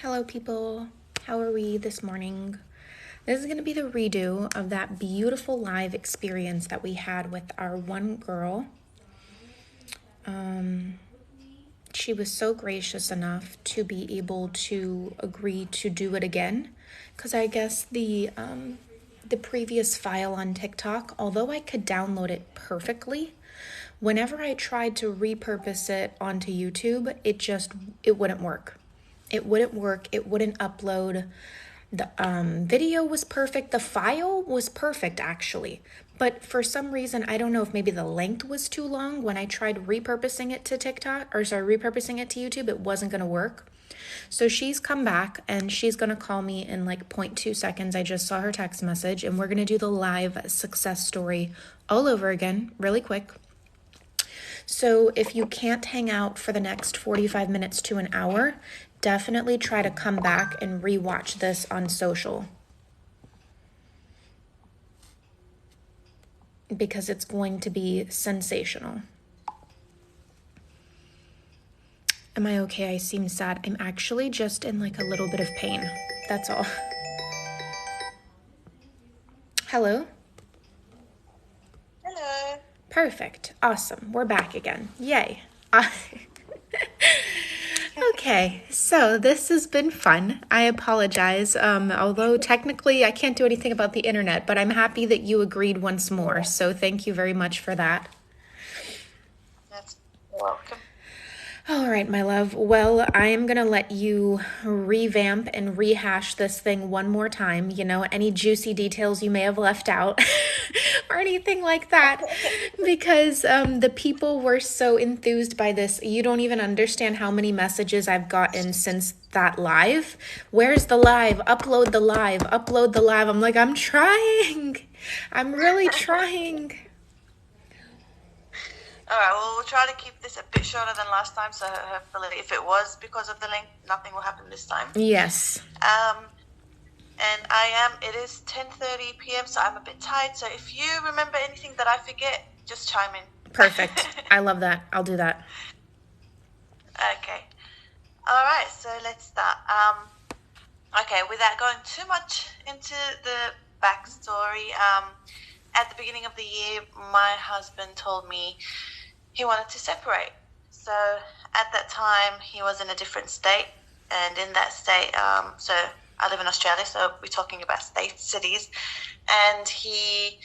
Hello, people. How are we this morning? This is going to be the redo of that beautiful live experience that we had with our one girl. She was so gracious enough to be able to agree to do it again, because I guess the previous file on TikTok, although I could download it perfectly, whenever I tried to repurpose it onto YouTube, it wouldn't work. It wouldn't work. It wouldn't upload. The video was perfect. The file was perfect, actually. But for some reason, I don't know if maybe the length was too long. When I tried repurposing it to repurposing it to YouTube, it wasn't going to work. So she's come back and she's going to call me in like 0.2 seconds. I just saw her text message, and we're going to do the live success story all over again really quick. So if you can't hang out for the next 45 minutes to an hour, definitely try to come back and rewatch this on social, because it's going to be sensational. Am I okay? I seem sad. I'm actually just in like a little bit of pain. That's all. Hello? Hello. Perfect. Awesome. We're back again. Yay. Okay, so this has been fun. I apologize, although technically I can't do anything about the internet, but I'm happy that you agreed once more, so thank you very much for that. That's welcome. All right, my love. Well, I am going to let you revamp and rehash this thing one more time. You know, any juicy details you may have left out or anything like that, because the people were so enthused by this. You don't even understand how many messages I've gotten since that live. Where's the live? Upload the live. Upload the live. I'm like, I'm trying. I'm really trying. All right, well, we'll try to keep this a bit shorter than last time, so hopefully if it was because of the length, nothing will happen this time. Yes. And it is 10:30 p.m., so I'm a bit tired, so if you remember anything that I forget, just chime in. Perfect. I love that. I'll do that. Okay. All right, so let's start. Okay, without going too much into the backstory, at the beginning of the year, my husband told me he wanted to separate. So at that time, he was in a different state, and in that state, so I live in Australia, so we're talking about states, cities, and he,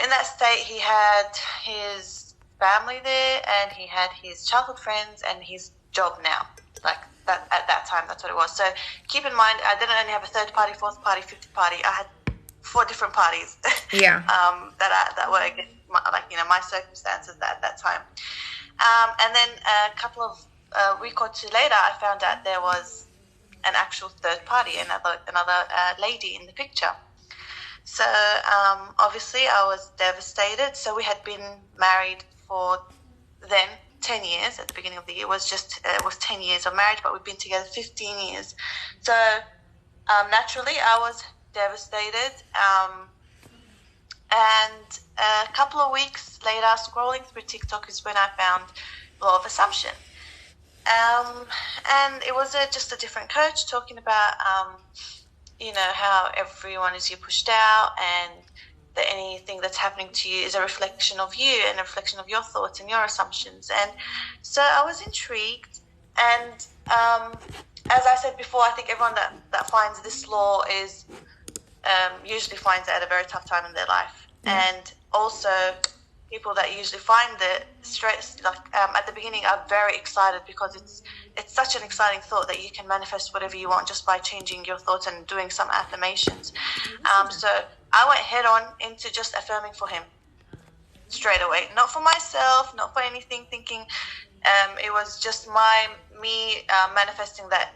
in that state, he had his family there, and he had his childhood friends, and his job now, like that. At that time, that's what it was. So keep in mind, I didn't only have a third party, fourth party, fifth party. I had 4 different parties. Yeah. that were against my circumstances at that time. And then a couple of week or two later, I found out there was an actual third party, another lady in the picture. So obviously I was devastated. So we had been married for then 10 years. At the beginning of the year was 10 years of marriage, but we've been together 15 years. So naturally I was devastated. And a couple of weeks later, scrolling through TikTok is when I found Law of Assumption. And it was just a different coach talking about, how everyone is you pushed out, and that anything that's happening to you is a reflection of you and a reflection of your thoughts and your assumptions. And so I was intrigued. And as I said before, I think everyone that finds this law is usually finds it at a very tough time in their life. And also people that usually find the stress, at the beginning, are very excited, because it's such an exciting thought that you can manifest whatever you want just by changing your thoughts and doing some affirmations. So I went head on into just affirming for him straight away, not for myself, not for anything, thinking it was just me manifesting that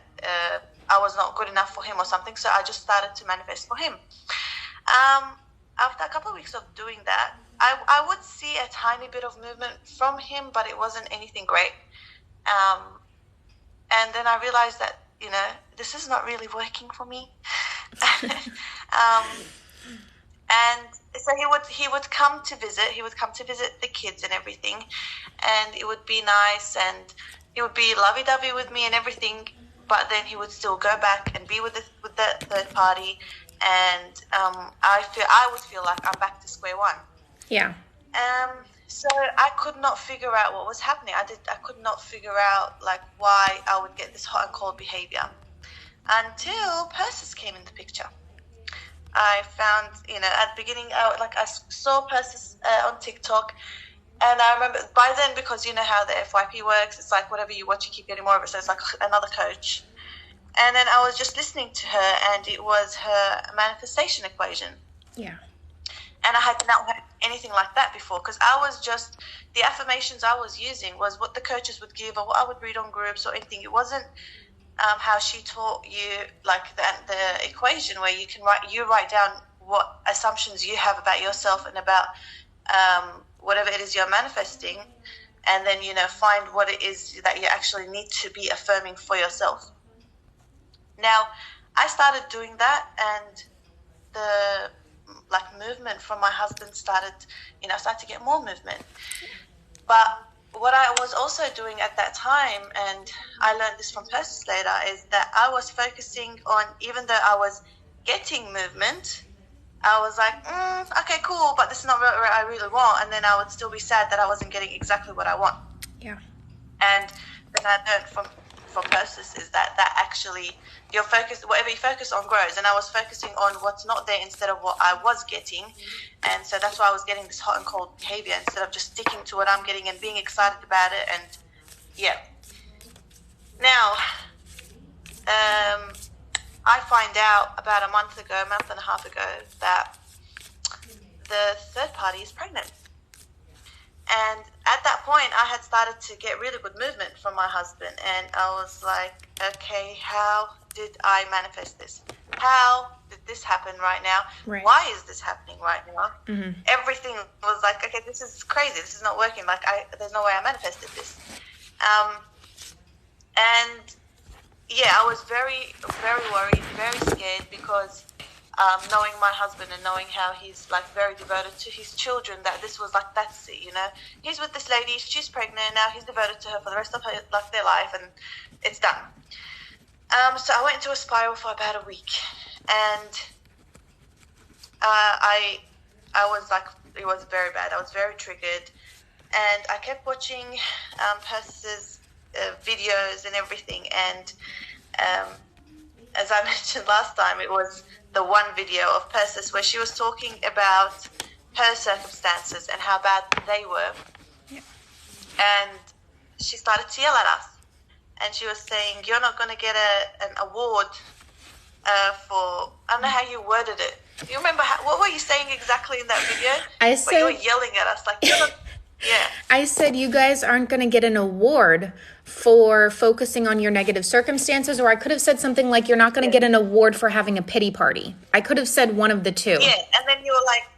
I was not good enough for him or something. So I just started to manifest for him. After a couple of weeks of doing that, I would see a tiny bit of movement from him, but it wasn't anything great. And then I realized that, this is not really working for me. And so he would come to visit. He would come to visit the kids and everything, and it would be nice, and he would be lovey-dovey with me and everything. but then he would still go back and be with the third party, and I would feel like I'm back to square one. Yeah. So I could not figure out what was happening. I could not figure out like why I would get this hot and cold behavior until Persis came in the picture. I found, at the beginning, I saw Persis on TikTok, and I remember by then, because you know how the FYP works, it's like whatever you watch, you keep getting more of it. So it's like another coach. And then I was just listening to her, and it was her manifestation equation. Yeah. And I had not heard anything like that before, because the affirmations I was using was what the coaches would give or what I would read on groups or anything. It wasn't how she taught you, like the equation where you write down what assumptions you have about yourself and about whatever it is you're manifesting, and then, find what it is that you actually need to be affirming for yourself. Now, I started doing that, and the movement from my husband started to get more movement. But what I was also doing at that time, and I learned this from Persis later, is that I was focusing on, even though I was getting movement, I was like, okay, cool, but this is not what I really want. And then I would still be sad that I wasn't getting exactly what I want. Yeah. And then I learned from Persis is that actually your focus, whatever you focus on grows. And I was focusing on what's not there instead of what I was getting. And so that's why I was getting this hot and cold behavior instead of just sticking to what I'm getting and being excited about it. And yeah. Now, I find out about a month and a half ago, that the third party is pregnant. And at that point, I had started to get really good movement from my husband. And I was like, okay, how did I manifest this? How did this happen right now? Right. Why is this happening right now? Mm-hmm. Everything was like, okay, this is crazy. This is not working. Like, there's no way I manifested this. And yeah, I was very, very worried, very scared, because knowing my husband and knowing how he's like very devoted to his children, that this was like, that's it, he's with this lady, she's pregnant, now he's devoted to her for the rest of their life, and it's done. So I went into a spiral for about a week, and I was like, it was very bad. I was very triggered, and I kept watching Persis' videos and everything, and as I mentioned last time, it was the one video of Persis where she was talking about her circumstances and how bad they were. Yeah. And she started to yell at us. And she was saying, you're not going to get an award for, I don't know how you worded it. Do you remember, what were you saying exactly in that video? I said, you were yelling at us like, you're not, yeah. I said, you guys aren't going to get an award for focusing on your negative circumstances, or I could have said something like, you're not going to get an award for having a pity party. I could have said one of the two. Yeah, and then you were like,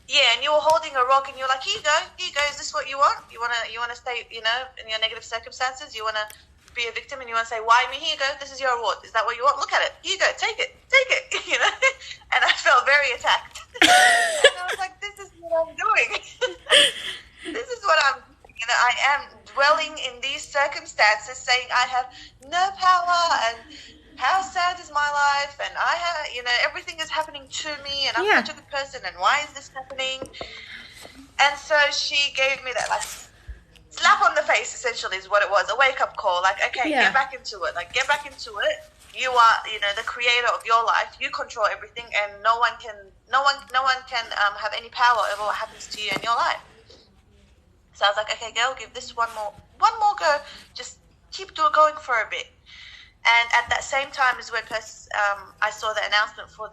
yeah, and you were holding a rock, and you were like, here you go, is this what you want? You want to stay, in your negative circumstances? You want to be a victim, and you want to say, why me? Here you go, this is your award. Is that what you want? Look at it. Here you go, take it. And I felt very attacked. And I was like, this is what I'm doing. This is what I'm doing. I am dwelling in these circumstances, saying I have no power, and how sad is my life, and I have, everything is happening to me, and I'm such a good person, and why is this happening? And so she gave me that slap on the face, essentially, is what it was, a wake-up call. Like, okay, get back into it. Like, get back into it. You are, the creator of your life. You control everything, and no one can have any power over what happens to you in your life. So I was like, okay, girl, give this one more go. Just keep going for a bit. And at that same time is when I saw the announcement for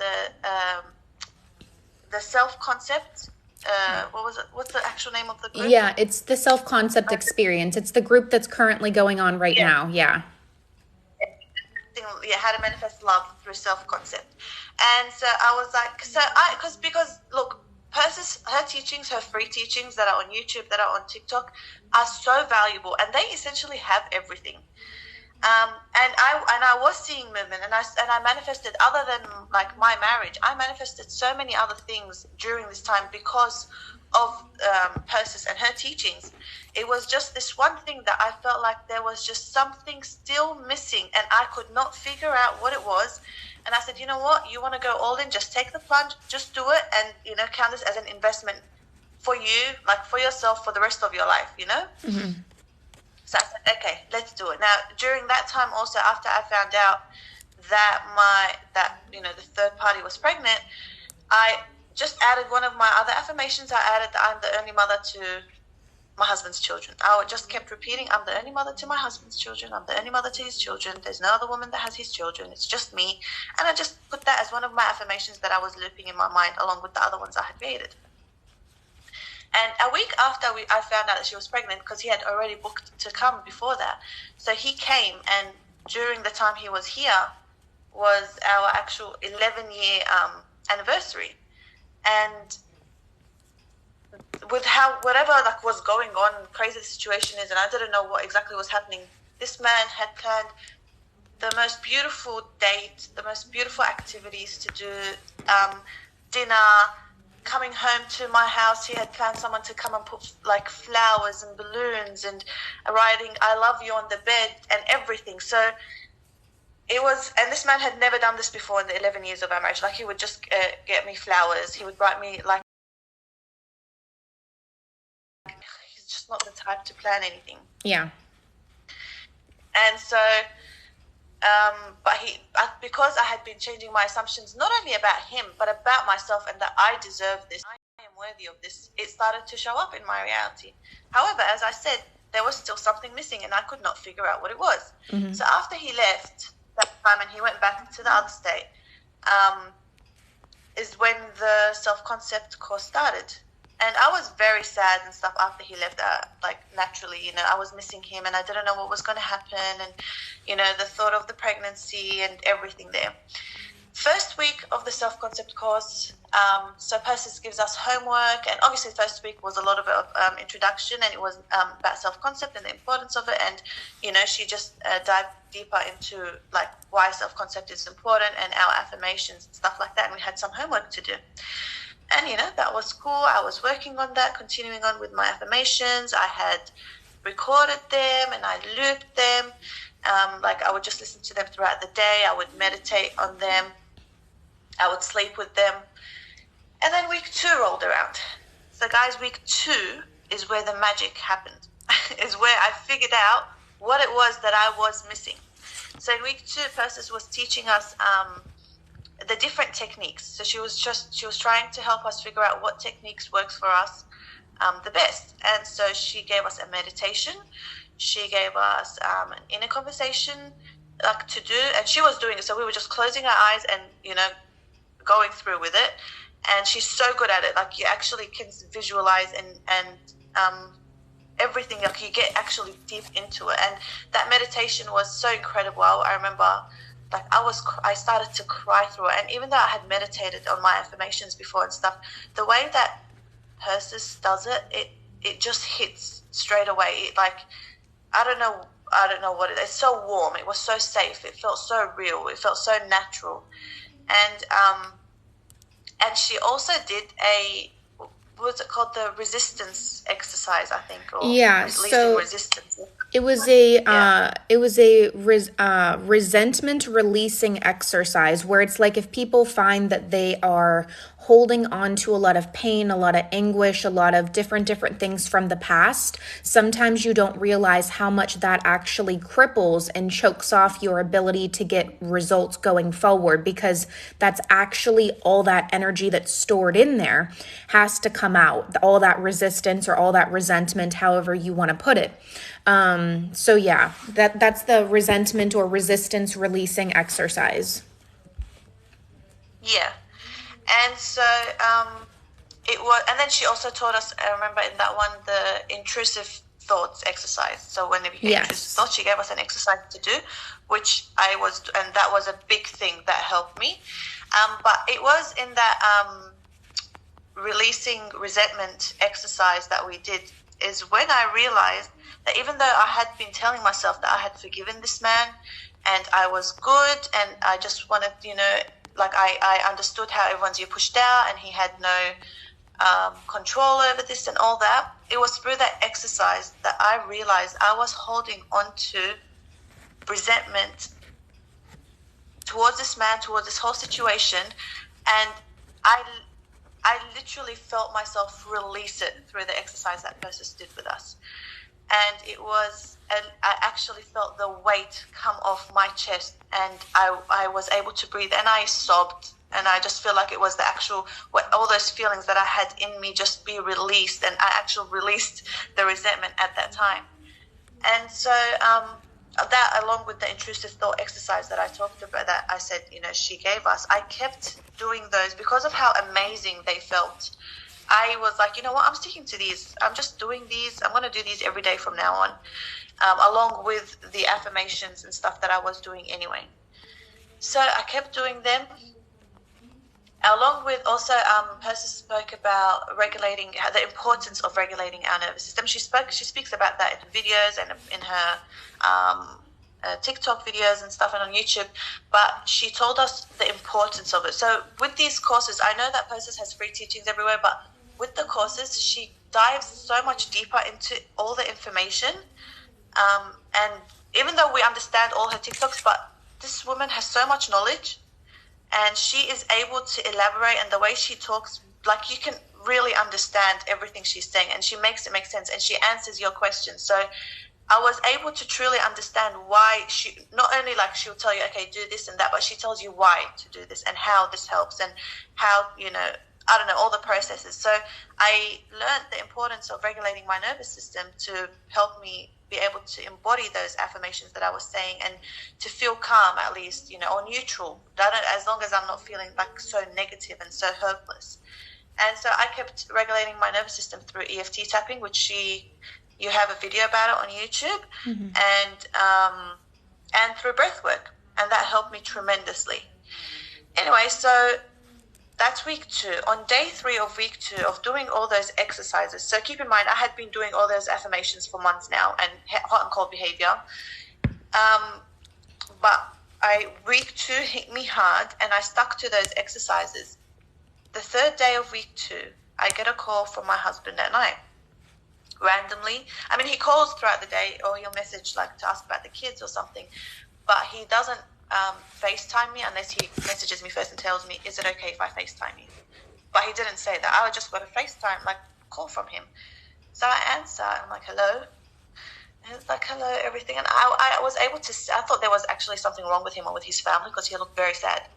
the self-concept. What was it? What's the actual name of the group? Yeah, it's the self-concept experience. It's the group that's currently going on right now. Yeah. Yeah, how to manifest love through self-concept. And so I was like, because look, Persis, her teachings, her free teachings that are on YouTube, that are on TikTok, are so valuable, and they essentially have everything. And I was seeing movement, and I manifested, other than like my marriage, I manifested so many other things during this time because of Persis and her teachings. It was just this one thing that I felt like there was just something still missing, and I could not figure out what it was. And I said, you know what, you want to go all in, just take the plunge, just do it, and, you know, count this as an investment for you, like for yourself, for the rest of your life, you know? Mm-hmm. So I said, okay, let's do it. Now, during that time also, after I found out that you know, the third party was pregnant, I just added one of my other affirmations. I added that I'm the only mother to my husband's children. I just kept repeating, I'm the only mother to my husband's children. I'm the only mother to his children. There's no other woman that has his children. It's just me. And I just put that as one of my affirmations that I was looping in my mind along with the other ones I had created. And a week after I found out that she was pregnant, because he had already booked to come before that. So he came, and during the time he was here was our actual 11-year anniversary. And with whatever like was going on, crazy the situation is, and I didn't know what exactly was happening, this man had planned the most beautiful date, the most beautiful activities to do, dinner, coming home to my house. He had planned someone to come and put like flowers and balloons and writing "I love you" on the bed and everything. So it was, and this man had never done this before in the 11 years of our marriage. Like, he would just get me flowers. He would write me, like, he's just not the type to plan anything. Yeah. And so, because I had been changing my assumptions, not only about him, but about myself, and that I deserve this, I am worthy of this, it started to show up in my reality. However, as I said, there was still something missing, and I could not figure out what it was. Mm-hmm. So after he left that time and he went back to the other state, is when the self-concept course started. And I was very sad and stuff after he left. Like, naturally, you know, I was missing him, and I didn't know what was going to happen, and, you know, the thought of the pregnancy and everything there. First week of the self-concept course, so Persis gives us homework, and obviously first week was a lot of introduction, and it was about self-concept and the importance of it, and, you know, she just dived deeper into, like, why self-concept is important and our affirmations and stuff like that, and we had some homework to do. And, you know, that was cool. I was working on that, continuing on with my affirmations. I had recorded them and I looped them. Like, I would just listen to them throughout the day. I would meditate on them. I would sleep with them. And then week 2 rolled around. So, guys, week 2 is where the magic happened. Is where I figured out what it was that I was missing. So in week 2, Persis was teaching us the different techniques. So she was trying to help us figure out what techniques works for us the best. And so she gave us a meditation. She gave us an inner conversation like to do, and she was doing it. So we were just closing our eyes and, you know, going through with it. And she's so good at it. Like, you actually can visualize and everything. Like, you get actually deep into it. And that meditation was so incredible. I remember, like, I started to cry through it. And even though I had meditated on my affirmations before and stuff, the way that Persis does it just hits straight away. It, like, I don't know what it is. It's so warm. It was so safe. It felt so real. It felt so natural. And she also did what was it called? The resistance exercise, I think. Or yeah. So resistance. It was a resentment releasing exercise where it's like, if people find that they are holding on to a lot of pain, a lot of anguish, a lot of different things from the past, sometimes you don't realize how much that actually cripples and chokes off your ability to get results going forward, because that's actually all that energy that's stored in there has to come out, all that resistance or all that resentment, however you want to put it. So yeah, that's the resentment or resistance releasing exercise. Yeah. And so it was, and then she also taught us, I remember in that one, the intrusive thoughts exercise. So whenever you get intrusive thoughts, she gave us an exercise to do, which and that was a big thing that helped me. But it was in that releasing resentment exercise that we did is when I realized that even though I had been telling myself that I had forgiven this man and I was good and I just wanted, you know, like I understood how everyone's pushed out and he had no control over this and all that. It was through that exercise that I realized I was holding on to resentment towards this man, towards this whole situation, and I literally felt myself release it through the exercise that Persis did with us. And I actually felt the weight come off my chest, and I was able to breathe, and I sobbed, and I just feel like it was all those feelings that I had in me just be released, and I actually released the resentment at that time. And so that, along with the intrusive thought exercise that I talked about, that I said, she gave us, I kept doing those because of how amazing they felt. I was like, you know what, I'm sticking to these. I'm just doing these. I'm going to do these every day from now on, along with the affirmations and stuff that I was doing anyway. So I kept doing them. Along with also, Persis spoke about the importance of regulating our nervous system. She speaks about that in videos and in her TikTok videos and stuff, and on YouTube. But she told us the importance of it. So with these courses, I know that Persis has free teachings everywhere, but with the courses, she dives so much deeper into all the information. And even though we understand all her TikToks, but this woman has so much knowledge, and she is able to elaborate, and the way she talks, like, you can really understand everything she's saying, and she makes it make sense, and she answers your questions. So I was able to truly understand why she, not only like she'll tell you, okay, do this and that, but she tells you why to do this and how this helps and how, I don't know, all the processes. So I learned the importance of regulating my nervous system to help me be able to embody those affirmations that I was saying, and to feel calm at least, or neutral, as long as I'm not feeling like so negative and so hopeless. And so I kept regulating my nervous system through EFT tapping, which you have a video about it on YouTube, and through breath work, and that helped me tremendously. Anyway, so that's week 2. On day 3 of week 2 of doing all those exercises, so keep in mind, I had been doing all those affirmations for months now, and hot and cold behavior. But week 2 hit me hard, and I stuck to those exercises. The 3rd day of week 2, I get a call from my husband at night. Randomly. I mean, he calls throughout the day, or he'll message like to ask about the kids or something, but he doesn't FaceTime me unless he messages me first and tells me, is it okay if I FaceTime you? But he didn't say that. I just got a FaceTime, like, call from him. So I answer, and I'm like, hello? And it's like, hello, everything. And I was able to, I thought there was actually something wrong with him or with his family, because he looked very sad.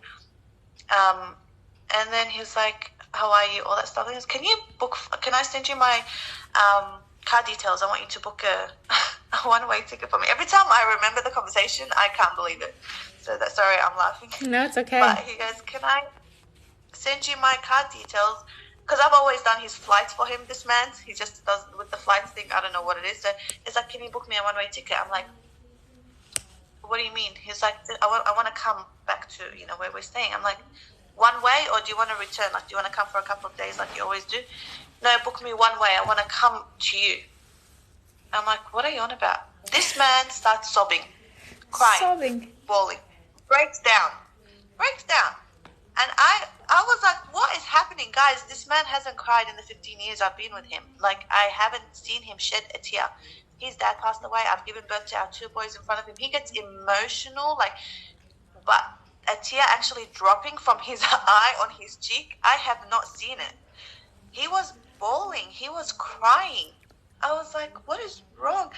And then he was like, how are you? All that stuff. He goes, can I send you my car details? I want you to book a one-way ticket for me. Every time I remember the conversation, I can't believe it. So sorry, I'm laughing. No, it's okay. But he goes, can I send you my card details? Because I've always done his flights for him, this man. He just does with the flights thing. I don't know what it is. So he's like, can you book me a one-way ticket? I'm like, what do you mean? He's like, I want to come back to, where we're staying. I'm like, one way, or do you want to return? Like, do you want to come for a couple of days like you always do? No, book me one way. I want to come to you. I'm like, what are you on about? This man starts sobbing, crying, bawling, breaks down. And I was like, what is happening? Guys, this man hasn't cried in the 15 years I've been with him. Like, I haven't seen him shed a tear. His dad passed away. I've given birth to our 2 boys in front of him. He gets emotional, but a tear actually dropping from his eye on his cheek, I have not seen it. He was bawling. He was crying. I was like, what is wrong?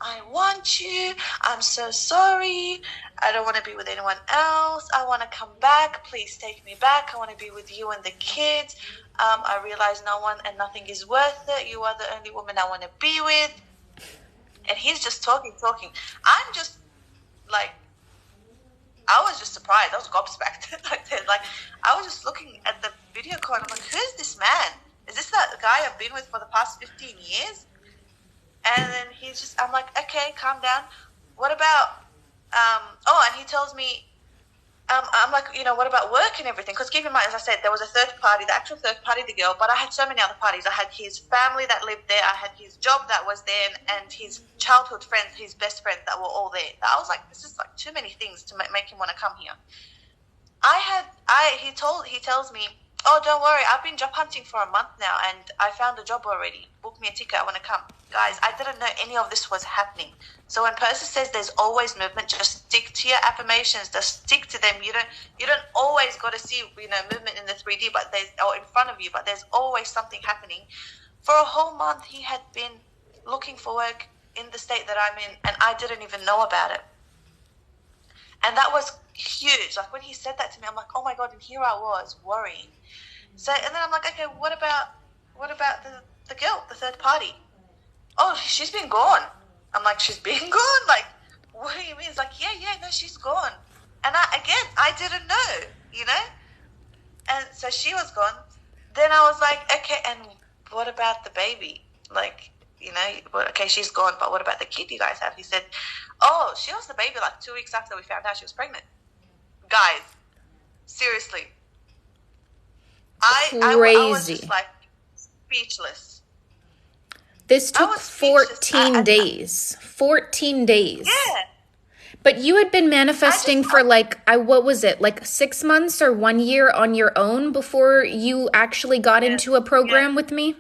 I want you. I'm so sorry. I don't want to be with anyone else. I want to come back. Please take me back. I want to be with you and the kids. I realize no one and nothing is worth it. You are the only woman I want to be with. And he's just talking. I'm just like, I was just surprised. I was gobsmacked. I was just looking at the video call, and I'm like, who's this man? Is this the guy I've been with for the past 15 years? And then I'm like, okay, calm down. What about, and he tells me, I'm like, what about work and everything? Because keep in mind, as I said, there was a third party, the actual third party, the girl, but I had so many other parties. I had his family that lived there. I had his job that was there, and his childhood friends, his best friends that were all there. I was like, this is like too many things to make him want to come here. He tells me, oh, don't worry, I've been job hunting for a month now and I found a job already. Book me a ticket, I want to come. Guys, I didn't know any of this was happening. So when Percy says there's always movement, just stick to your affirmations, just stick to them. You don't always got to see, movement in the 3D, but or in front of you, but there's always something happening. For a whole month, he had been looking for work in the state that I'm in, and I didn't even know about it. And that was huge. Like when he said that to me, I'm like, oh my God, and here I was worrying. So, and then I'm like, okay, what about the girl, the third party? Oh, she's been gone. I'm like, she's been gone? Like, what do you mean? It's like, yeah, no, she's gone. And I didn't know, And so she was gone. Then I was like, okay, and what about the baby? Like, okay, she's gone, but what about the kid you guys have? He said, oh, she lost the baby like 2 weeks after we found out she was pregnant. Guys, seriously. I was just like speechless. This took 14 days. 14 days. Yeah. But you had been manifesting for what was it, like 6 months or 1 year on your own before you actually got into a program with me?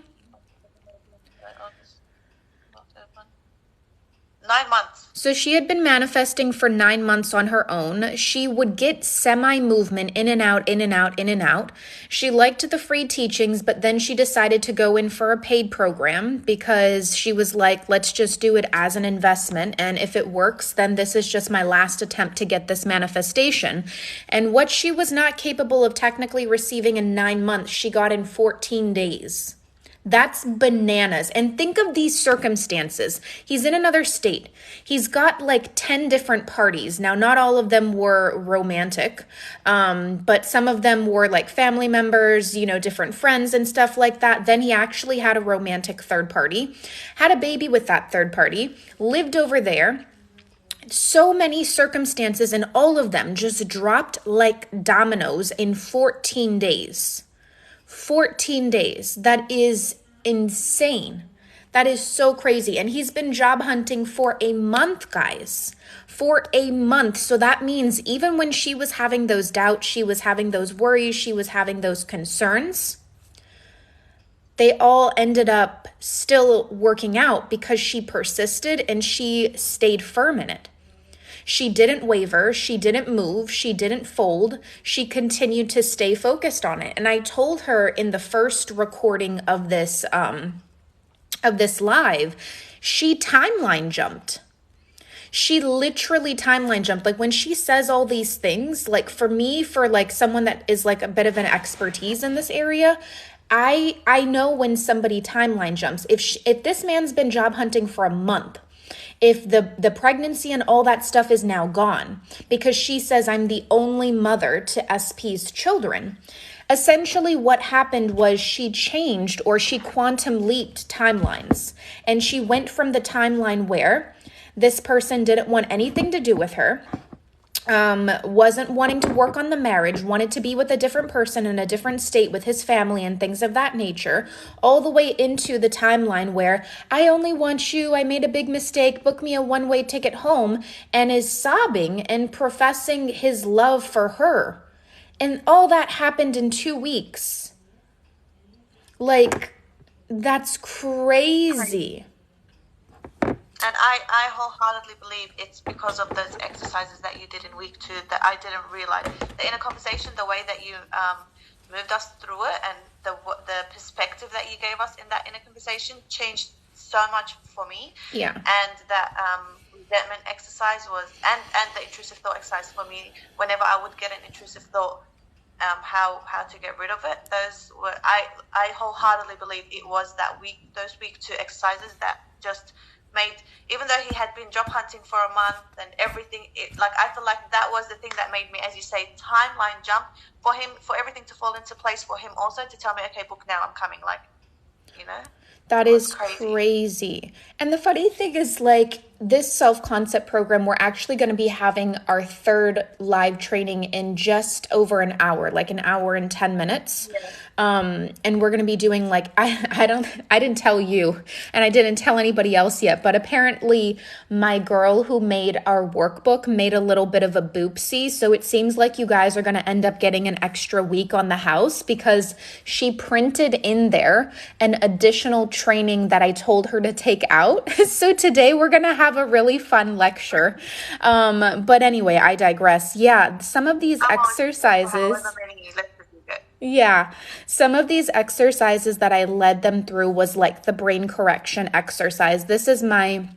9 months. So she had been manifesting for 9 months on her own. She would get semi-movement in and out, in and out, in and out. She liked the free teachings, but then she decided to go in for a paid program because she was like, let's just do it as an investment. And if it works, then this is just my last attempt to get this manifestation. And what she was not capable of technically receiving in 9 months, she got in 14 days. That's bananas. And think of these circumstances. He's in another state. He's got like 10 different parties. Now, not all of them were romantic, but some of them were like family members, different friends and stuff like that. Then he actually had a romantic third party, had a baby with that third party, lived over there. So many circumstances, and all of them just dropped like dominoes in 14 days. 14 days. That is insane. That is so crazy. And he's been job hunting for a month, guys. For a month. So that means even when she was having those doubts, she was having those worries, she was having those concerns, they all ended up still working out because she persisted and she stayed firm in it. She didn't waver, she didn't move, she didn't fold, she continued to stay focused on it. And I told her in the first recording of this live, she timeline jumped. She literally timeline jumped. Like when she says all these things, like for me, for like someone that is like a bit of an expertise in this area, I know when somebody timeline jumps. If this man's been job hunting for a month, if the pregnancy and all that stuff is now gone, because she says I'm the only mother to SP's children. Essentially what happened was she changed, or she quantum leaped timelines. And she went from the timeline where this person didn't want anything to do with her, wasn't wanting to work on the marriage, wanted to be with a different person in a different state with his family and things of that nature, all the way into the timeline where I only want you, I made a big mistake, book me a one-way ticket home, and is sobbing and professing his love for her. And all that happened in 2 weeks. Like, that's crazy. And I wholeheartedly believe it's because of those exercises that you did in week 2 that I didn't realize. The inner conversation, the way that you moved us through it, and the perspective that you gave us in that inner conversation changed so much for me. Yeah. And that resentment exercise was, and the intrusive thought exercise for me, whenever I would get an intrusive thought, how to get rid of it. Those were, I wholeheartedly believe it was those week 2 exercises that just made, even though he had been job hunting for a month and everything, I feel like that was the thing that made me, as you say, timeline jump for him, for everything to fall into place for him also to tell me, okay, book now, I'm coming, That is crazy. And the funny thing is, this self-concept program, we're actually going to be having our 3rd live training in just over an hour, like an hour and 10 minutes. And we're going to be doing like, I didn't tell you and I didn't tell anybody else yet, but apparently my girl who made our workbook made a little bit of a boopsie. So it seems like you guys are going to end up getting an extra week on the house because she printed in there an additional training that I told her to take out. So today we're going to have a really fun lecture. But anyway, I digress. Yeah, some of these exercises. Yeah, some of these exercises that I led them through was like the brain correction exercise. This is my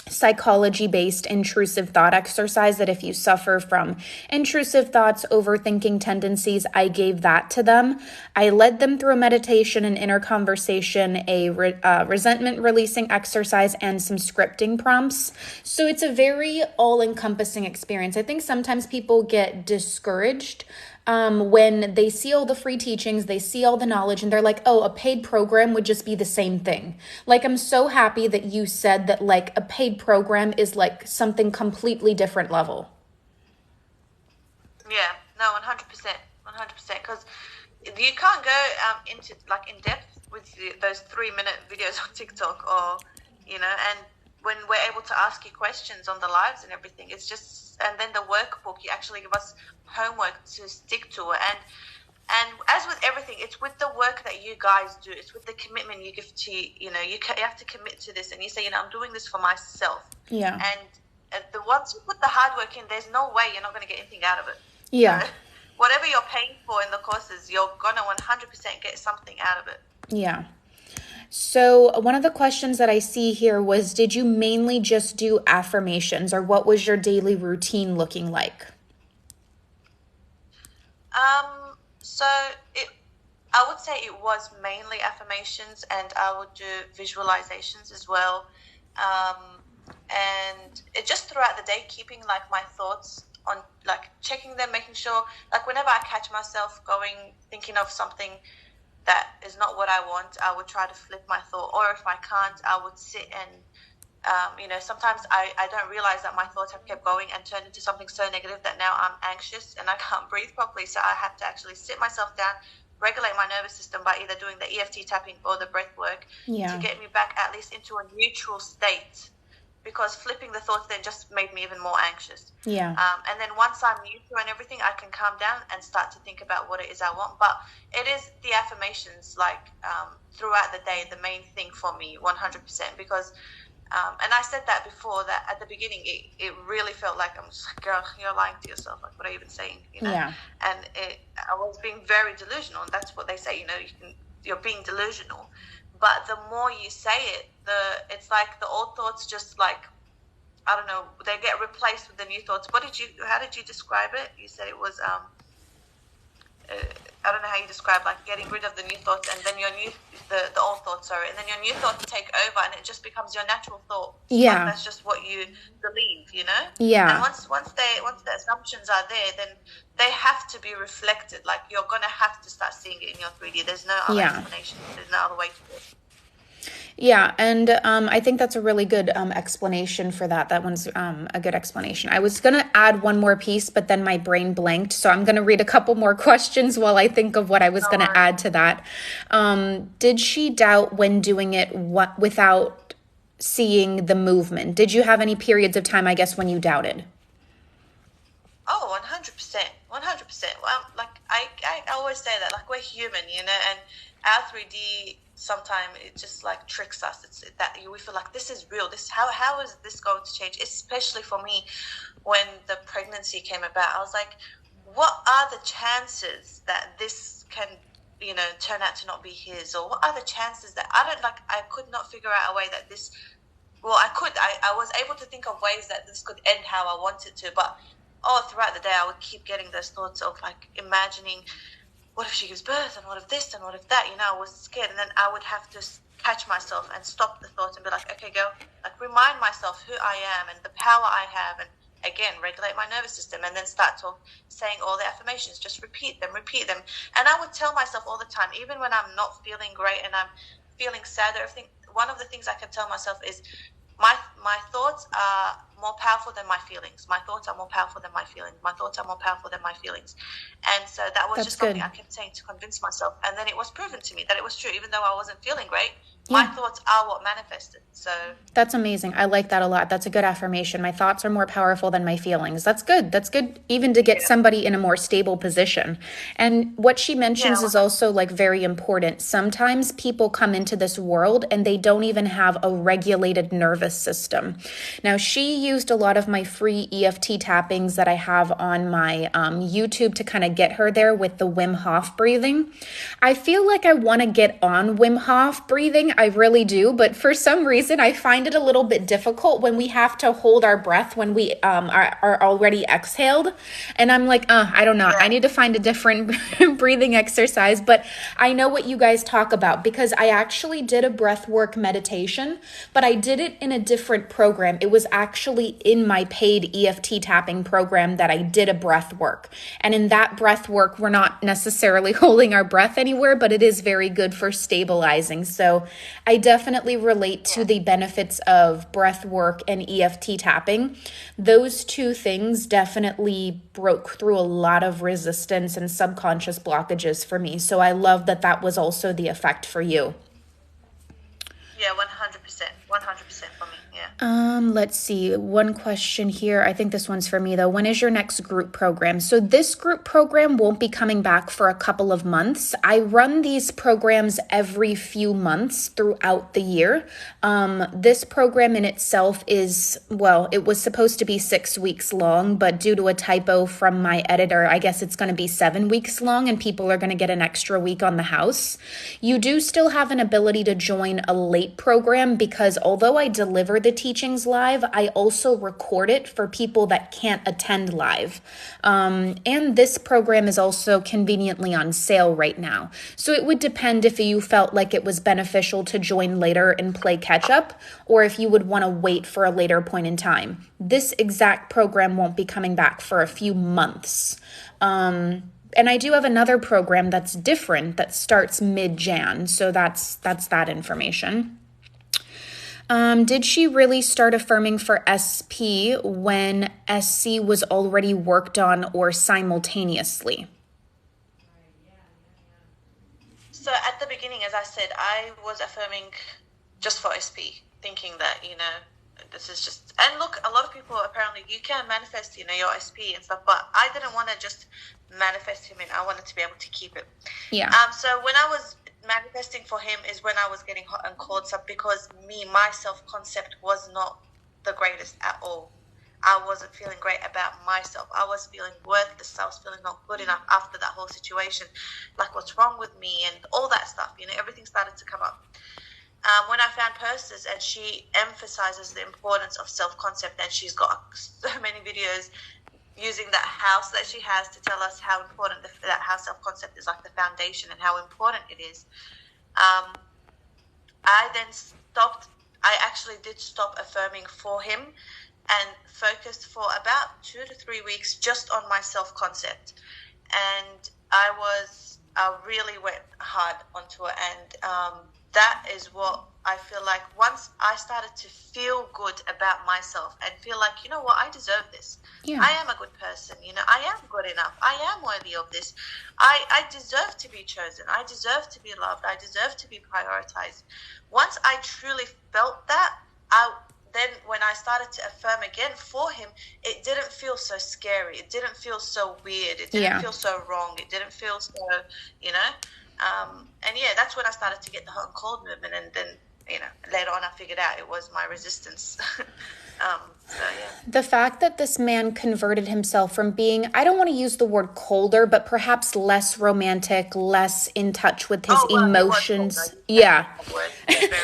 psychology-based intrusive thought exercise that if you suffer from intrusive thoughts, overthinking tendencies, I gave that to them. I led them through a meditation, an inner conversation, a resentment releasing exercise, and some scripting prompts. So it's a very all-encompassing experience. I think sometimes people get discouraged when they see all the free teachings, they see all the knowledge, and they're like, oh, a paid program would just be the same thing. Like, I'm so happy that you said that, like, a paid program is like something completely different level. Yeah, no, 100%, 100%, because you can't go into, like, in depth with those 3-minute videos on TikTok or, and when we're able to ask you questions on the lives and everything, it's just, and then the workbook, you actually give us homework to stick to, and as with everything, it's with the work that you guys do, it's with the commitment you give to, you have to commit to this, and you say, I'm doing this for myself. Yeah. And once you put the hard work in, there's no way you're not going to get anything out of it. Yeah. So, whatever you're paying for in the courses, you're going to 100% get something out of it. Yeah. So one of the questions that I see here was, did you mainly just do affirmations, or what was your daily routine looking like? So I would say it was mainly affirmations, and I would do visualizations as well. And it just throughout the day, keeping like my thoughts on, like checking them, making sure, like whenever I catch myself thinking of something that is not what I want, I would try to flip my thought, or if I can't, I would sit and, sometimes I don't realize that my thoughts have kept going and turned into something so negative that now I'm anxious and I can't breathe properly. So I have to actually sit myself down, regulate my nervous system by either doing the EFT tapping or the breath work to get me back at least into a neutral state, because flipping the thoughts then just made me even more anxious. Yeah. And then once I'm neutral and everything, I can calm down and start to think about what it is I want. But it is the affirmations, like throughout the day, the main thing for me, 100%, because and I said that before, that at the beginning it really felt like I'm just like, girl, you're lying to yourself, like, what are you even saying, Yeah. And I was being very delusional, and that's what they say, you're being delusional. But the more you say it, it's like the old thoughts just, like, I don't know, they get replaced with the new thoughts. How did you describe it? You said it was I don't know how you describe, like, getting rid of the new thoughts, and then the old thoughts, sorry, and then your new thoughts take over, and it just becomes your natural thought. Yeah. Like, that's just what you believe, Yeah. And once the assumptions are there, then they have to be reflected. Like, you're gonna have to start seeing it in your 3D. There's no other explanation. There's no other way to do it. Yeah, and I think that's a really good explanation for that. That one's a good explanation. I was going to add one more piece, but then my brain blanked. So I'm going to read a couple more questions while I think of what I was going to add to that. Did she doubt when doing it without seeing the movement? Did you have any periods of time, I guess, when you doubted? Oh, 100%. 100%. Well, like, I always say that, like, we're human, and our 3D, sometimes it just, like, tricks us. It's that we feel like this is real. How is this going to change? Especially for me, when the pregnancy came about, I was like, what are the chances that this can, turn out to not be his? Or what are the chances that I could not figure out a way that this, well, I was able to think of ways that this could end how I wanted to, but throughout the day, I would keep getting those thoughts of, like, imagining, what if she gives birth, and what if this, and what if that, I was scared, and then I would have to catch myself and stop the thoughts and be like, okay, girl, like, remind myself who I am and the power I have, and again, regulate my nervous system, and then start saying all the affirmations, just repeat them, and I would tell myself all the time, even when I'm not feeling great and I'm feeling sad or everything, one of the things I can tell myself is, my thoughts are more powerful than my feelings. My thoughts are more powerful than my feelings. My thoughts are more powerful than my feelings. And so that was That's just something good. I kept saying to convince myself. And then it was proven to me that it was true. Even though I wasn't feeling great, my Yeah. thoughts are what manifested. So That's amazing. I like that a lot. That's a good affirmation. My thoughts are more powerful than my feelings. That's good. That's good even to get yeah, somebody in a more stable position. And what she mentions yeah, is also like very important. Sometimes people come into this world and they don't even have a regulated nervous system. Now, she used a lot of my free EFT tappings that I have on my YouTube to kind of get her there with the Wim Hof breathing. I feel like I want to get on Wim Hof breathing. I really do. But for some reason, I find it a little bit difficult when we have to hold our breath when we are already exhaled. And I'm like, I don't know. yeah, I need to find a different breathing exercise. But I know what you guys talk about because I actually did a breath work meditation, but I did it in a different program. It was actually in my paid EFT tapping program that I did a breath work. And in that breath work, we're not necessarily holding our breath anywhere, but it is very good for stabilizing. So I definitely relate to yeah. the benefits of breath work and EFT tapping. Those two things definitely broke through a lot of resistance and subconscious blockages for me. So I love that that was also the effect for you. Yeah, 100%. 100% for me. Yeah. Let's see. One question here. I think this one's for me though. When is your next group program? So this group program won't be coming back for a couple of months. I run these programs every few months throughout the year. This program in itself is, well, it was supposed to be 6 weeks long, but due to a typo from my editor, I guess it's going to be 7 weeks long and people are going to get an extra week on the house. You do still have an ability to join a late program because although I deliver the teachings live, I also record it for people that can't attend live. And this program is also conveniently on sale right now. So it would depend if you felt like it was beneficial to join later and play catch up, or if you would want to wait for a later point in time. This exact program won't be coming back for a few months. And I do have another program that's different that starts mid-Jan. So that's that information. Did she really start affirming for SP when SC was already worked on or simultaneously? So at the beginning, as I said, I was affirming just for SP, thinking that, this is just, and look, a lot of people apparently, you can manifest, your SP and stuff, but I didn't want to just manifest him in. I wanted to be able to keep it. Yeah. So when I was manifesting for him is when I was getting hot and cold stuff because my self-concept was not the greatest at all. I wasn't feeling great about myself. I was feeling worthless. I was feeling not good enough after that whole situation. Like, what's wrong with me and all that stuff. Everything started to come up. When I found Persis, and she emphasizes the importance of self-concept, and she's got so many videos using that house that she has to tell us how important that house self-concept is, like the foundation and how important it is. I then stopped. I actually did stop affirming for him and focused for about 2 to 3 weeks just on my self-concept. And I really went hard onto it. And that is what I feel like once I started to feel good about myself and feel like, you know what, I deserve this. Yeah. I am a good person. I am good enough. I am worthy of this. I deserve to be chosen. I deserve to be loved. I deserve to be prioritized. Once I truly felt that, then when I started to affirm again for him, it didn't feel so scary. It didn't feel so weird. It didn't feel so wrong. It didn't feel so, and yeah, that's when I started to get the hot and cold movement. And then, later on I figured out it was my resistance. So yeah. The fact that this man converted himself from being, I don't want to use the word colder, but perhaps less romantic, less in touch with his emotions. Yeah.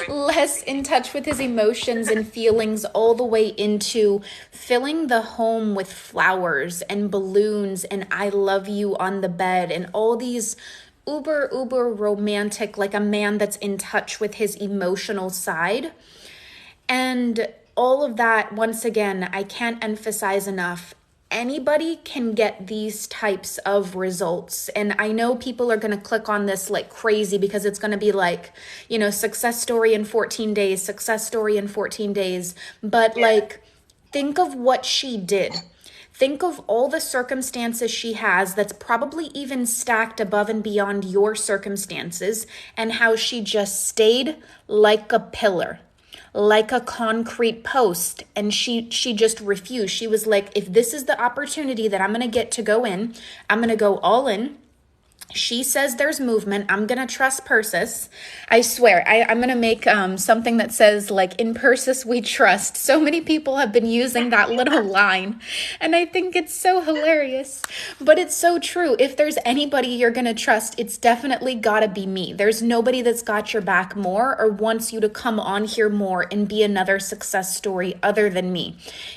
Less in touch with his emotions and feelings, all the way into filling the home with flowers and balloons and I love you on the bed and all these uber romantic, like a man that's in touch with his emotional side. And all of that, once again, I can't emphasize enough. Anybody can get these types of results. And I know people are going to click on this like crazy because it's going to be like, success story in 14 days, success story in 14 days. But like, think of what she did. Think of all the circumstances she has that's probably even stacked above and beyond your circumstances, and how she just stayed like a pillar, like a concrete post, and she just refused. She was like, if this is the opportunity that I'm going to get to go in, I'm going to go all in. She says there's movement. I'm going to trust Persis. I swear, I'm going to make something that says, like, in Persis we trust. So many people have been using that little line, and I think it's so hilarious. But it's so true. If there's anybody you're going to trust, it's definitely got to be me. There's nobody that's got your back more or wants you to come on here more and be another success story other than me.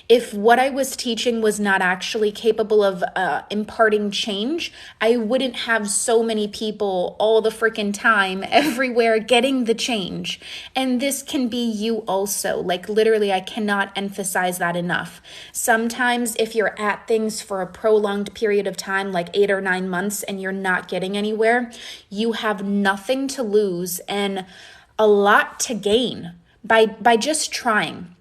If what I was teaching was not actually capable of imparting change, I wouldn't have so many people all the freaking time everywhere getting the change. And this can be you also. Like, literally, I cannot emphasize that enough. Sometimes if you're at things for a prolonged period of time, like 8 or 9 months, and you're not getting anywhere, you have nothing to lose and a lot to gain by just trying.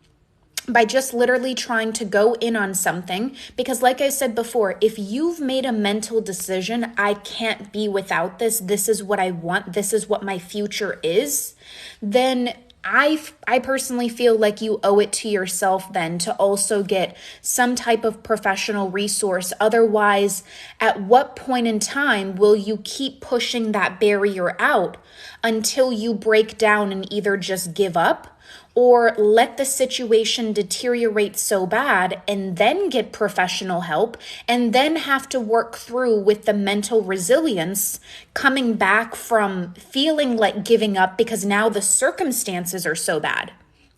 By just literally trying to go in on something. Because like I said before, if you've made a mental decision, I can't be without this, this is what I want, this is what my future is, then I personally feel like you owe it to yourself then to also get some type of professional resource. Otherwise, at what point in time will you keep pushing that barrier out until you break down and either just give up, or let the situation deteriorate so bad and then get professional help and then have to work through with the mental resilience coming back from feeling like giving up because now the circumstances are so bad.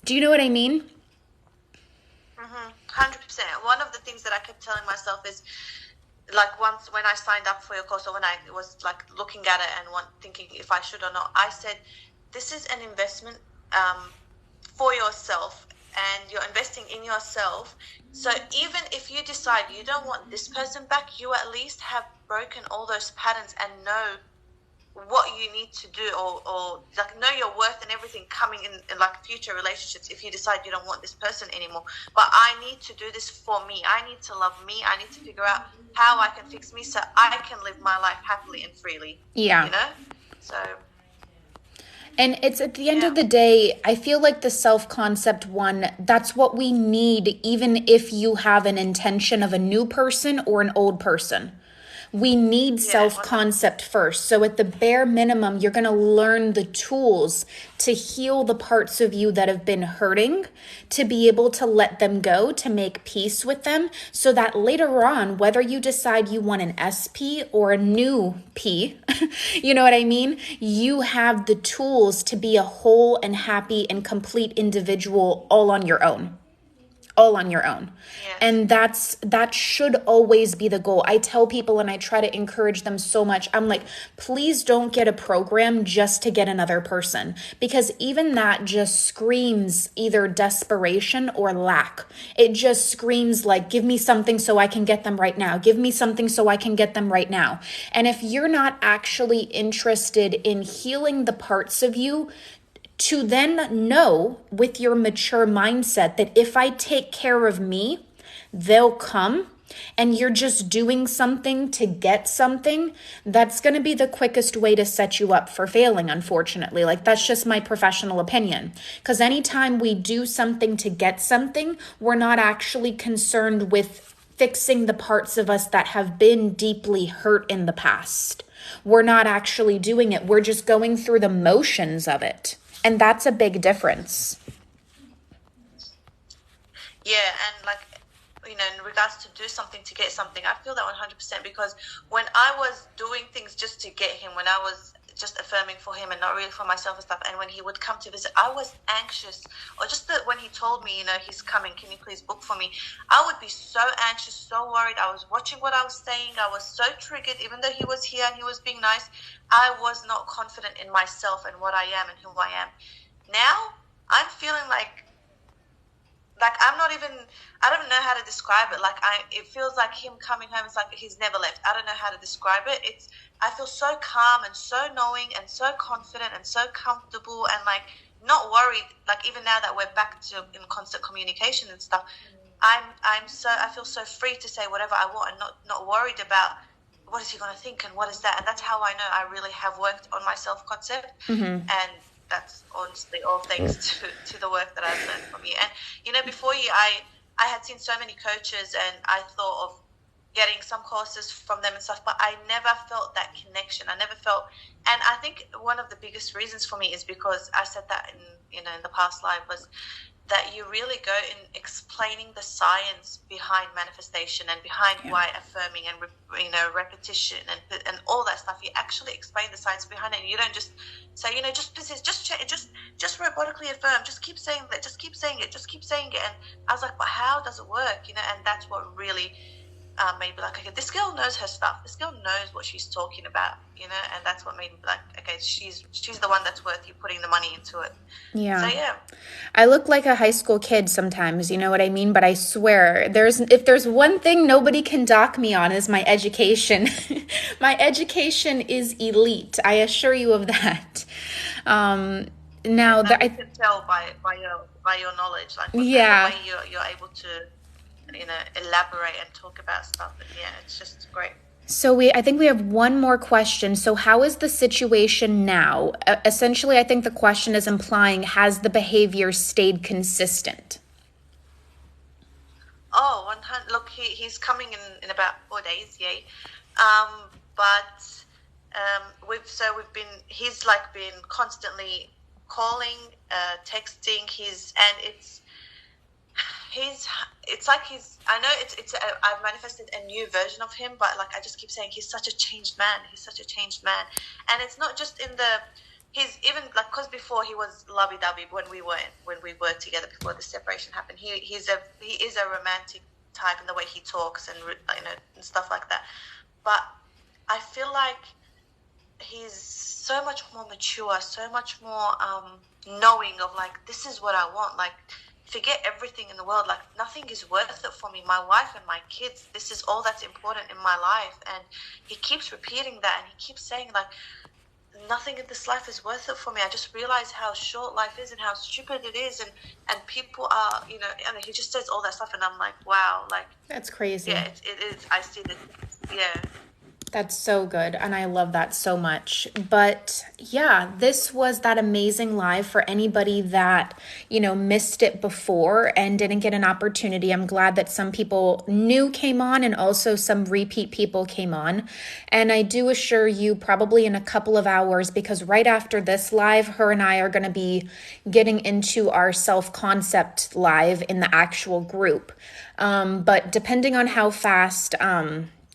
Do you know what I mean? 100%. One of the things that I kept telling myself is, like, once when I signed up for your course, or when I was like looking at it and thinking if I should or not, I said, this is an investment for yourself, and you're investing in yourself. So even if you decide you don't want this person back, you at least have broken all those patterns and know what you need to do, or like know your worth and everything coming in like future relationships if you decide you don't want this person anymore. But I need to do this for me. I need to love me. I need to figure out how I can fix me so I can live my life happily and freely. Yeah. You know? So... And it's at the end of the day, I feel like the self-concept one, that's what we need, even if you have an intention of a new person or an old person. We need self-concept first. So at the bare minimum, you're going to learn the tools to heal the parts of you that have been hurting, to be able to let them go, to make peace with them, so that later on, whether you decide you want an SP or a new P, you know what I mean? You have the tools to be a whole and happy and complete individual all on your own. All on your own. Yes. And that should always be the goal. I tell people, and I try to encourage them so much, I'm like, please don't get a program just to get another person, because even that just screams either desperation or lack. It just screams like, give me something so I can get them right now. Give me something so I can get them right now. And if you're not actually interested in healing the parts of you, to then know with your mature mindset that if I take care of me, they'll come, and you're just doing something to get something, that's going to be the quickest way to set you up for failing, unfortunately. Like, that's just my professional opinion. Because anytime we do something to get something, we're not actually concerned with fixing the parts of us that have been deeply hurt in the past. We're not actually doing it. We're just going through the motions of it. And that's a big difference. Yeah, and like, you know, in regards to do something to get something, I feel that 100%, because when I was doing things just to get him, when I was just affirming for him and not really for myself and stuff, and when he would come to visit, I was anxious. Or just that when he told me, you know, he's coming, can you please book for me? I would be so anxious, so worried. I was watching what I was saying. I was so triggered, even though he was here and he was being nice. I was not confident in myself and what I am and who I am. Now, I'm feeling like I'm not even, I don't know how to describe it. It feels like him coming home, it's like he's never left. I don't know how to describe it. I feel so calm and so knowing and so confident and so comfortable and like not worried. Like, even now that we're back to in constant communication and stuff, I feel so free to say whatever I want and not worried about what is he going to think and what is that. And that's how I know I really have worked on my self-concept. And that's honestly all thanks to the work that I've learned from you. And, before you, I had seen so many coaches and I thought of getting some courses from them and stuff, but I never felt that connection. I never felt, and I think one of the biggest reasons for me is because I said that in the past live, was that you really go in explaining the science behind manifestation and behind why affirming and repetition and all that stuff. You actually explain the science behind it. And you don't just say, just robotically affirm, just keep saying that, just keep saying it, just keep saying it. And I was like, but how does it work? And that's what really made me like, okay, this girl knows her stuff. This girl knows what she's talking about, and that's what made me like, okay, she's the one that's worth you putting the money into it. Yeah. So yeah. I look like a high school kid sometimes, you know what I mean? But I swear, if there's one thing nobody can dock me on is my education. My education is elite. I assure you of that. Now that I can tell by your knowledge, like the way you're able to elaborate and talk about stuff. And yeah, it's just great. So I think we have one more question. So how is the situation now? Essentially, I think the question is implying, has the behavior stayed consistent? Oh, 100. Look, he's coming in about 4 days, yay. But he's like been constantly calling, texting. I know I've manifested a new version of him, but like I just keep saying, he's such a changed man. He's such a changed man. And it's not just he's even like, because before he was lovey-dovey when we were together before the separation happened. He is a romantic type in the way he talks and and stuff like that. But I feel like he's so much more mature, so much more knowing of like, this is what I want. Like, forget everything in the world. Like, nothing is worth it for me. My wife and my kids, this is all that's important in my life. And he keeps repeating that, and he keeps saying like, nothing in this life is worth it for me. I just realize how short life is and how stupid it is, and people are, and he just says all that stuff, and I'm like, wow, like, that's crazy. Yeah, it is. I see that. Yeah. That's so good, and I love that so much. But yeah, this was that amazing live for anybody that, missed it before and didn't get an opportunity. I'm glad that some people new came on and also some repeat people came on. And I do assure you, probably in a couple of hours, because right after this live, her and I are going to be getting into our self-concept live in the actual group. But depending on how fast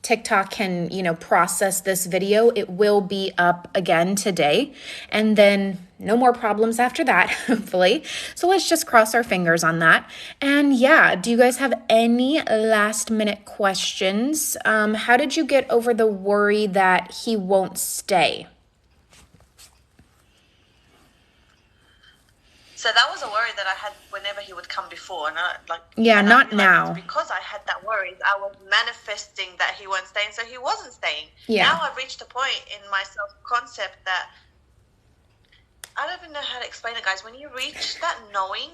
TikTok can, process this video, it will be up again today, and then no more problems after that, hopefully. So let's just cross our fingers on that. And yeah, do you guys have any last minute questions? How did you get over the worry that he won't stay? So that was a worry that I had whenever he would come before, and not now. Because I had that worry, I was manifesting that he won't stay, and so he wasn't staying. Yeah. Now I've reached a point in my self-concept that I don't even know how to explain it, guys. When you reach that knowing,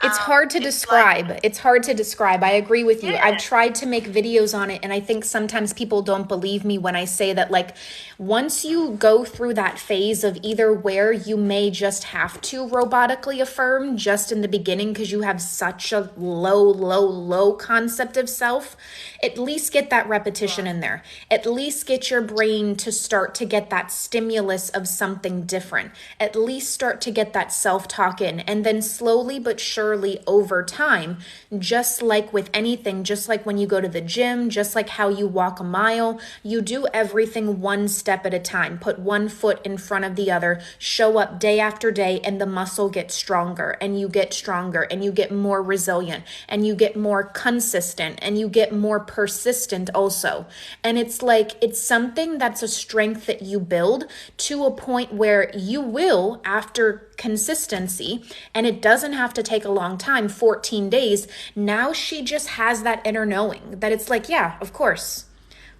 it's hard to describe. It's hard to describe. I agree with you. Yeah. I've tried to make videos on it, and I think sometimes people don't believe me when I say that, like, once you go through that phase of either where you may just have to robotically affirm just in the beginning because you have such a low concept of self, at least get that repetition in there. At least get your brain to start to get that stimulus of something different. At least start to get that self-talk in, and then slowly but surely over time, just like with anything, just like when you go to the gym, just like how you walk a mile, you do everything one step at a time. Put one foot in front of the other, show up day after day, and the muscle gets stronger, and you get stronger, and you get more resilient, and you get more consistent, and you get more persistent also. And it's like, it's something that's a strength that you build to a point where you will, after consistency, and it doesn't have to take a long time, 14 days, now she just has that inner knowing that it's like, yeah, of course.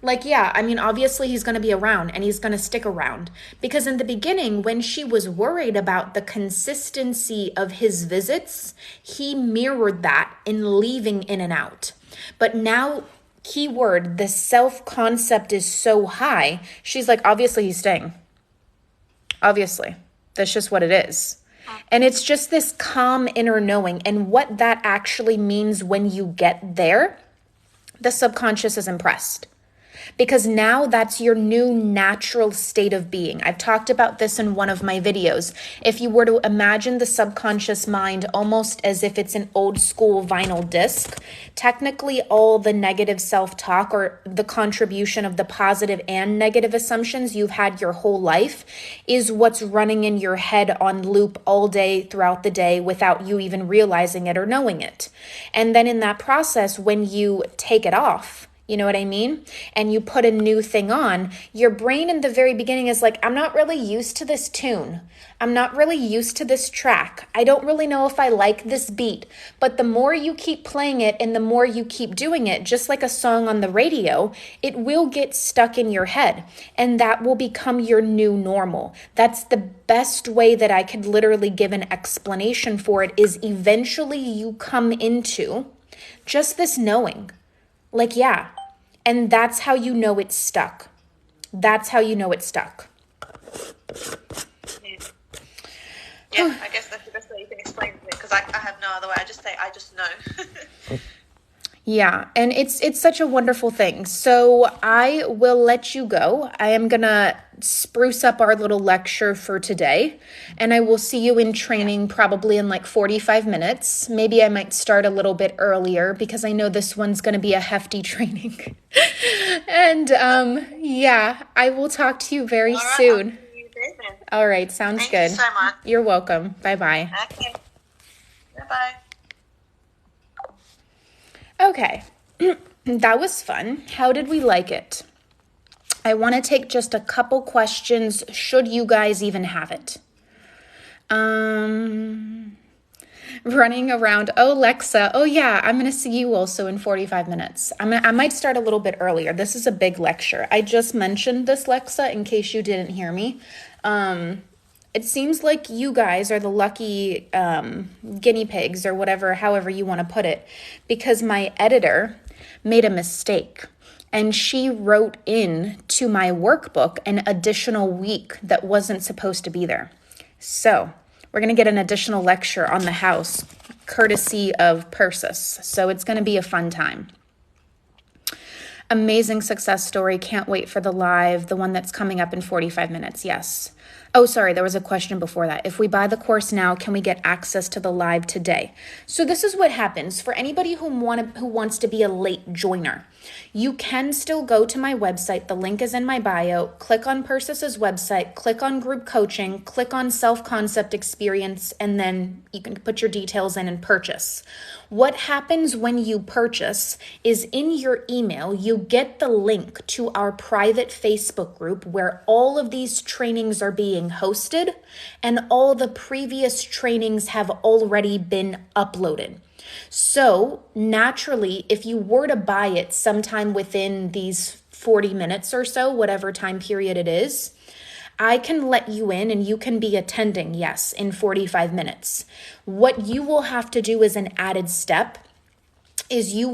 Like, yeah, I mean, obviously he's going to be around and he's going to stick around. Because in the beginning, when she was worried about the consistency of his visits, he mirrored that in leaving in and out. But now, keyword, the self-concept is so high, she's like, obviously he's staying. Obviously. That's just what it is. And it's just this calm inner knowing. And what that actually means when you get there, the subconscious is impressed. Because now that's your new natural state of being. I've talked about this in one of my videos. If you were to imagine the subconscious mind almost as if it's an old school vinyl disc, technically all the negative self-talk or the contribution of the positive and negative assumptions you've had your whole life is what's running in your head on loop all day throughout the day without you even realizing it or knowing it. And then in that process, when you take it off, you know what I mean? And you put a new thing on, your brain in the very beginning is like, I'm not really used to this tune. I'm not really used to this track. I don't really know if I like this beat. But the more you keep playing it and the more you keep doing it, just like a song on the radio, it will get stuck in your head. And that will become your new normal. That's the best way that I could literally give an explanation for it is eventually you come into just this knowing. Like, yeah. And that's how you know it's stuck. That's how you know it's stuck. Yeah, I guess that's the best way you can explain it because I have no other way. I just say, I just know. Yeah, and it's such a wonderful thing. So I will let you go. I am going to spruce up our little lecture for today, and I will see you in training probably in like 45 minutes. Maybe I might start a little bit earlier because I know this one's going to be a hefty training. And yeah, I will talk to you very soon. I'll see you then. All right, sounds good. Thank you so much. You're welcome. Bye-bye. Okay. Bye-bye. Okay, that was fun. How did we like it? I want to take just a couple questions, should you guys even have it. Running around. Oh, Lexa. Oh, yeah, I'm going to see you also in 45 minutes. I might start a little bit earlier. This is a big lecture. I just mentioned this, Lexa, in case you didn't hear me. It seems like you guys are the lucky guinea pigs or whatever, however you want to put it, because my editor made a mistake and she wrote in to my workbook an additional week that wasn't supposed to be there. So we're going to get an additional lecture on the house, courtesy of Persis. So it's going to be a fun time. Amazing success story. Can't wait for the live, the one that's coming up in 45 minutes. Yes. Oh, sorry, there was a question before that. If we buy the course now, can we get access to the live today? So this is what happens for anybody who wants to be a late joiner. You can still go to my website. The link is in my bio. Click on Persis's website, click on group coaching, click on self-concept experience, and then you can put your details in and purchase. What happens when you purchase is in your email, you get the link to our private Facebook group where all of these trainings are being hosted and all the previous trainings have already been uploaded. So naturally, if you were to buy it sometime within these 40 minutes or so, whatever time period it is, I can let you in and you can be attending, yes, in 45 minutes. What you will have to do as an added step is you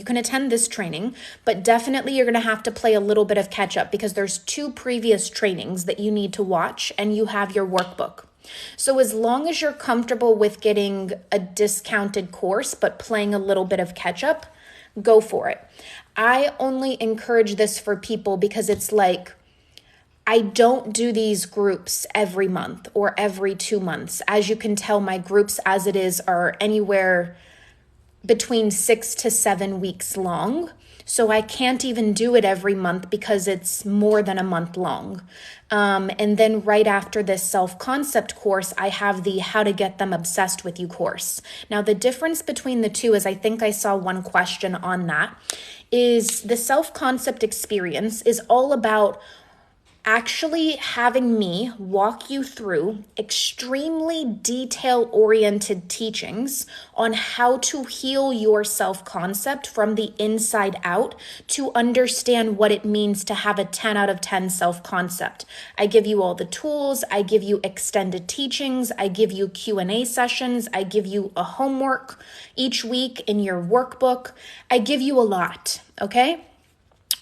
can attend this training, but definitely you're going to have to play a little bit of catch up because there's 2 previous trainings that you need to watch and you have your workbook. So as long as you're comfortable with getting a discounted course, but playing a little bit of catch up, go for it. I only encourage this for people because it's like, I don't do these groups every month or every 2 months. As you can tell, my groups as it is are anywhere between 6 to 7 weeks long. So I can't even do it every month because it's more than a month long. And then right after this self-concept course, I have the How to Get Them Obsessed With You course. Now, the difference between the two is I think I saw one question on that, is the self-concept experience is all about actually having me walk you through extremely detail-oriented teachings on how to heal your self-concept from the inside out to understand what it means to have a 10 out of 10 self-concept. I give you all the tools, I give you extended teachings, I give you Q&A sessions, I give you a homework each week in your workbook. I give you a lot, okay?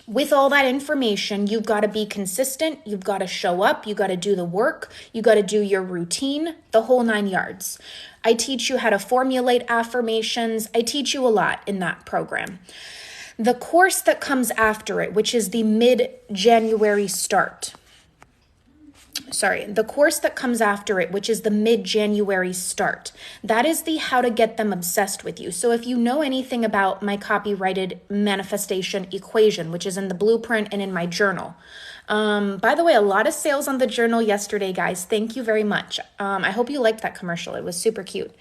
With all that information, you've got to be consistent. You've got to show up. You got to do the work. You got to do your routine, the whole 9 yards. I teach you how to formulate affirmations. I teach you a lot in that program. The course that comes after it, which is the mid-January start. The course that comes after it, which is the mid-January start, that is the how to get them obsessed with you. So if you know anything about my copyrighted manifestation equation, which is in the blueprint and in my journal. By the way, a lot of sales on the journal yesterday, guys. Thank you very much. I hope you liked that commercial. It was super cute.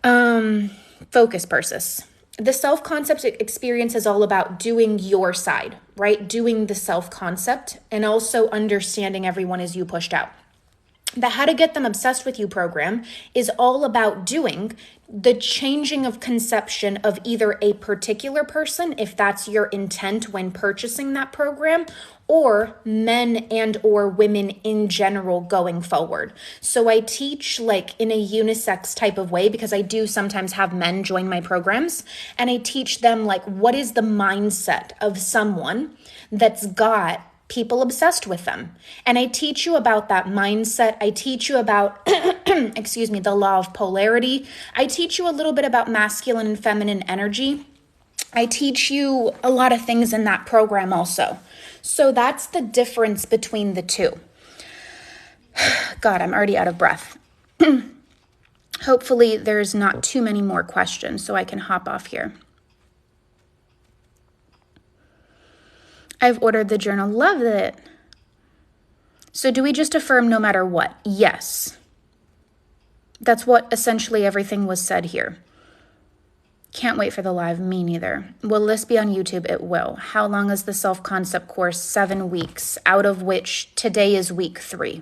Focus, Persis. The self-concept experience is all about doing your side, right? Doing the self-concept and also understanding everyone as you pushed out. The How to Get Them Obsessed With You program is all about doing the changing of conception of either a particular person, if that's your intent when purchasing that program, or men and or women in general going forward. So I teach like in a unisex type of way because I do sometimes have men join my programs, and I teach them like what is the mindset of someone that's got people obsessed with them. And I teach you about that mindset. I teach you about, the law of polarity. I teach you a little bit about masculine and feminine energy. I teach you a lot of things in that program also. So that's the difference between the two. God, I'm already out of breath. Hopefully there's not too many more questions so I can hop off here. I've ordered the journal. Love it. So do we just affirm no matter what? Yes. That's what essentially everything was said here. Can't wait for the live. Me neither. Will this be on YouTube? It will. How long is the self-concept course? 7 weeks, out of which today is week 3.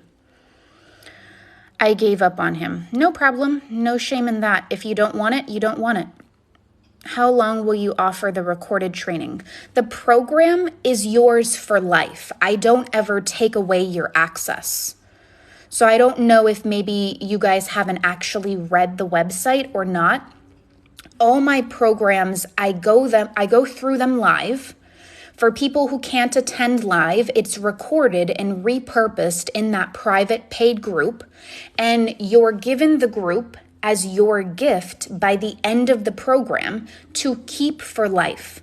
I gave up on him. No problem. No shame in that. If you don't want it, you don't want it. How long will you offer the recorded training? The program is yours for life. I don't ever take away your access. So I don't know if maybe you guys haven't actually read the website or not. All my programs, I go through them live. For people who can't attend live, it's recorded and repurposed in that private paid group, and you're given the group as your gift by the end of the program to keep for life.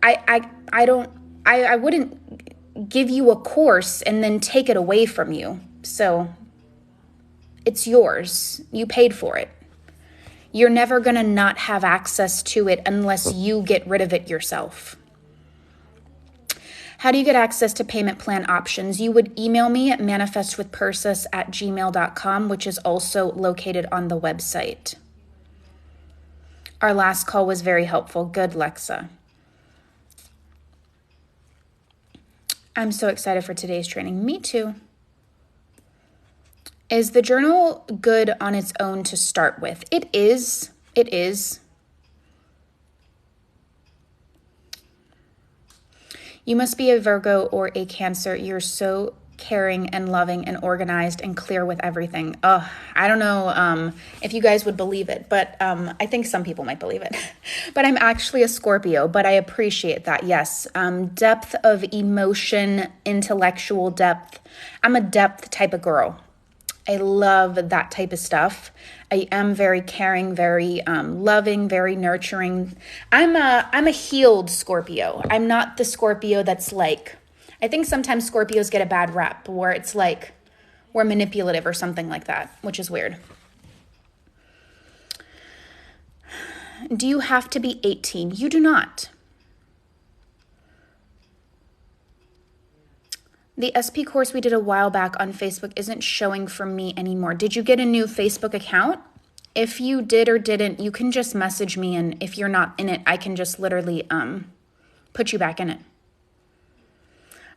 I wouldn't give you a course and then take it away from you. So it's yours. You paid for it. You're never going to not have access to it unless you get rid of it yourself. How do you get access to payment plan options? You would email me at manifestwithpersis@gmail.com, which is also located on the website. Our last call was very helpful. Good, Lexa. I'm so excited for today's training. Me too. Is the journal good on its own to start with? It is. It is. You must be a Virgo or a Cancer. You're so caring and loving and organized and clear with everything. Oh, I don't know if you guys would believe it, but I think some people might believe it. But I'm actually a Scorpio, but I appreciate that. Yes, depth of emotion, intellectual depth. I'm a depth type of girl. I love that type of stuff. I am very caring, very loving, very nurturing. I'm a healed Scorpio. I'm not the Scorpio that's like, I think sometimes Scorpios get a bad rep where it's like we're manipulative or something like that, which is weird. Do you have to be 18? You do not. The SP course we did a while back on Facebook isn't showing for me anymore. Did you get a new Facebook account? If you did or didn't, you can just message me, and if you're not in it, I can just literally put you back in it.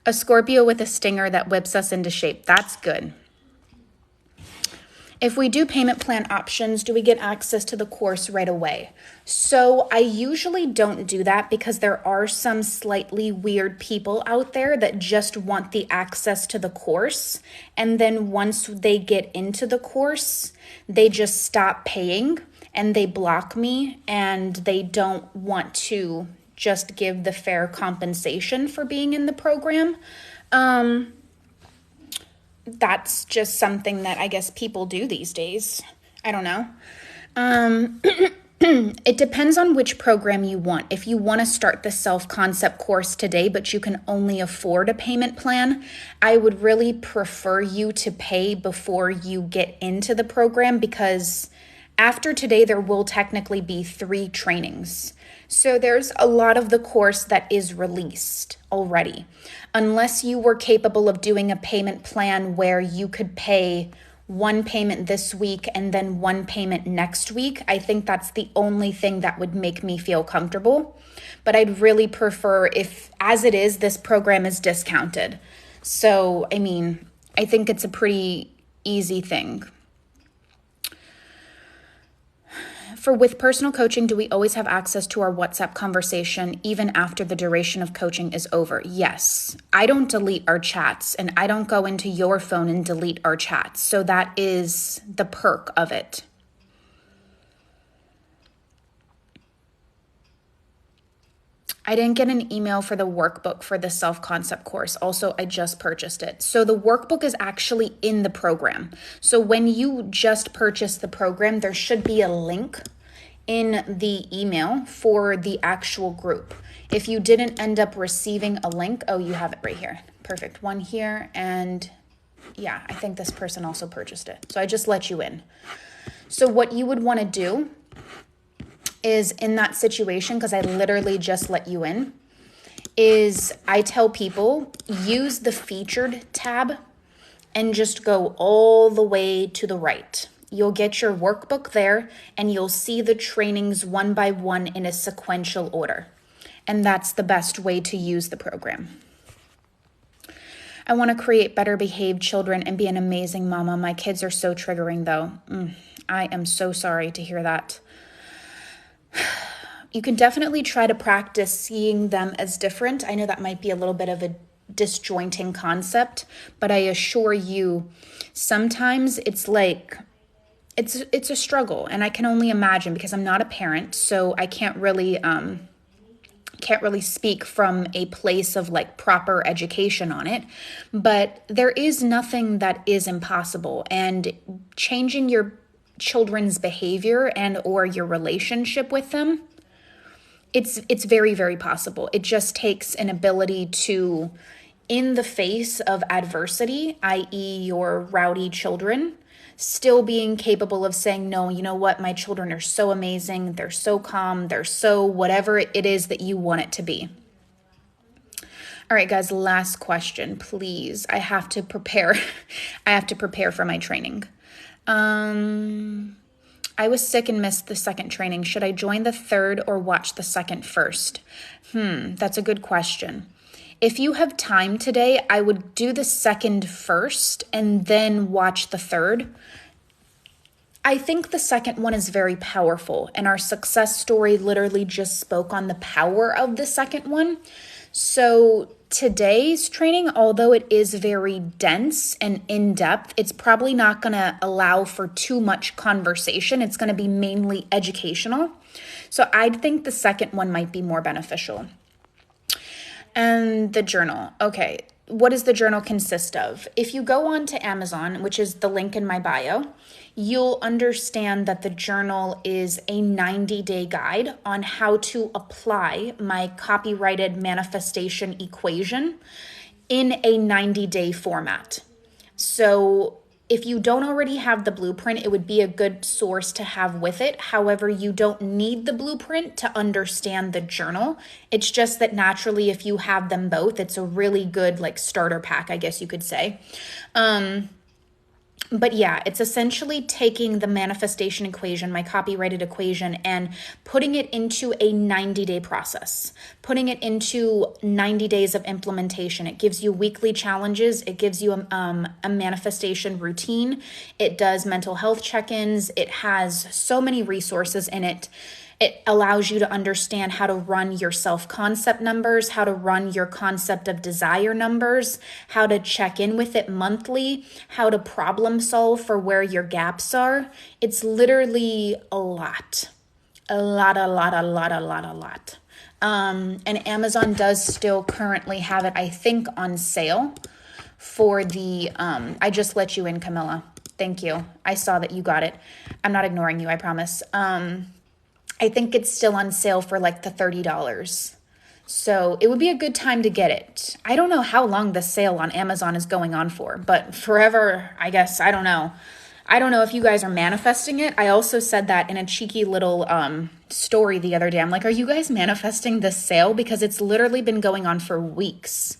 A Scorpio with a stinger that whips us into shape. That's good. If we do payment plan options, do we get access to the course right away? So I usually don't do that because there are some slightly weird people out there that just want the access to the course. And then once they get into the course, they just stop paying and they block me and they don't want to just give the fair compensation for being in the program. That's just something that I guess people do these days. I don't know. It depends on which program you want. If you want to start the self-concept course today, but you can only afford a payment plan, I would really prefer you to pay before you get into the program, because after today, there will technically be 3 trainings. So there's a lot of the course that is released already. Unless you were capable of doing a payment plan where you could pay 1 payment this week and then 1 payment next week, I think that's the only thing that would make me feel comfortable. But I'd really prefer if, as it is, this program is discounted. So, I mean, I think it's a pretty easy thing. With personal coaching, do we always have access to our WhatsApp conversation even after the duration of coaching is over? Yes. I don't delete our chats, and I don't go into your phone and delete our chats. So that is the perk of it. I didn't get an email for the workbook for the self-concept course. Also, I just purchased it. So the workbook is actually in the program. So when you just purchase the program, there should be a link in the email for the actual group. If you didn't end up receiving a link, oh, you have it right here. Perfect. One here, and yeah, I think this person also purchased it. So I just let you in. So what you would want to do is, in that situation, because I literally just let you in, is I tell people use the featured tab and just go all the way to the right. You'll get your workbook there and you'll see the trainings one by one in a sequential order. And that's the best way to use the program. I want to create better behaved children and be an amazing mama. My kids are so triggering though. I am so sorry to hear that. You can definitely try to practice seeing them as different. I know that might be a little bit of a disjointing concept, but I assure you, sometimes it's like, it's a struggle, and I can only imagine because I'm not a parent, so I can't really speak from a place of like proper education on it, but there is nothing that is impossible, and changing your children's behavior and or your relationship with them, it's very, very possible. It just takes an ability to, in the face of adversity, i.e. your rowdy children, still being capable of saying, no, you know what, my children are so amazing, they're so calm, they're so whatever it is that you want it to be. All right, guys, last question, please. I have to prepare. I have to prepare for my training. I was sick and missed the second training. Should I join the third or watch the second first? That's a good question. If you have time today, I would do the second first and then watch the third. I think the second one is very powerful, and our success story literally just spoke on the power of the second one. So today's training, although it is very dense and in-depth, it's probably not going to allow for too much conversation. It's going to be mainly educational. So I think the second one might be more beneficial. And the journal. Okay, what does the journal consist of? If you go on to Amazon, which is the link in my bio, you'll understand that the journal is a 90-day guide on how to apply my copyrighted manifestation equation in a 90-day format. So if you don't already have the blueprint, it would be a good source to have with it. However, you don't need the blueprint to understand the journal. It's just that naturally, if you have them both, it's a really good like starter pack, I guess you could say. But yeah, it's essentially taking the manifestation equation, my copyrighted equation, and putting it into a 90-day process, putting it into 90 days of implementation. It gives you weekly challenges. It gives you a manifestation routine. It does mental health check-ins. It has so many resources in it. It allows you to understand how to run your self-concept numbers, how to run your concept of desire numbers, how to check in with it monthly, how to problem solve for where your gaps are. It's literally a lot. And Amazon does still currently have it, I think, on sale for the, I just let you in, Camilla. Thank you. I saw that you got it. I'm not ignoring you, I promise. I think it's still on sale for like the $30. So it would be a good time to get it. I don't know how long the sale on Amazon is going on for, but forever, I guess. I don't know. I don't know if you guys are manifesting it. I also said that in a cheeky little story the other day. I'm like, are you guys manifesting this sale? Because it's literally been going on for weeks.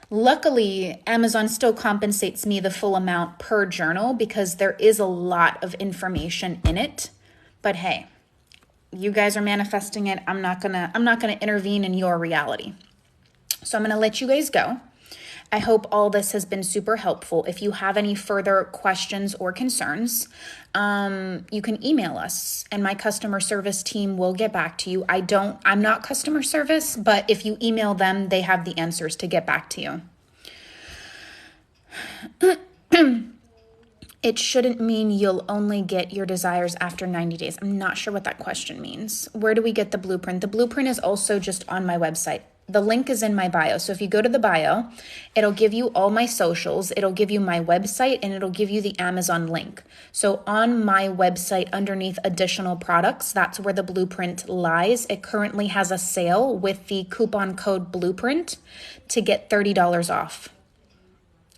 Luckily, Amazon still compensates me the full amount per journal because there is a lot of information in it. But hey, you guys are manifesting it. I'm not gonna intervene in your reality. So I'm gonna let you guys go. I hope all this has been super helpful. If you have any further questions or concerns, you can email us and my customer service team will get back to you. I'm not customer service, but if you email them, they have the answers to get back to you. It shouldn't mean you'll only get your desires after 90 days. I'm not sure what that question means. Where do we get the blueprint? The blueprint is also just on my website. The link is in my bio. So if you go to the bio, it'll give you all my socials, it'll give you my website, and it'll give you the Amazon link. So on my website, underneath additional products, that's where the blueprint lies. It currently has a sale with the coupon code blueprint to get $30 off.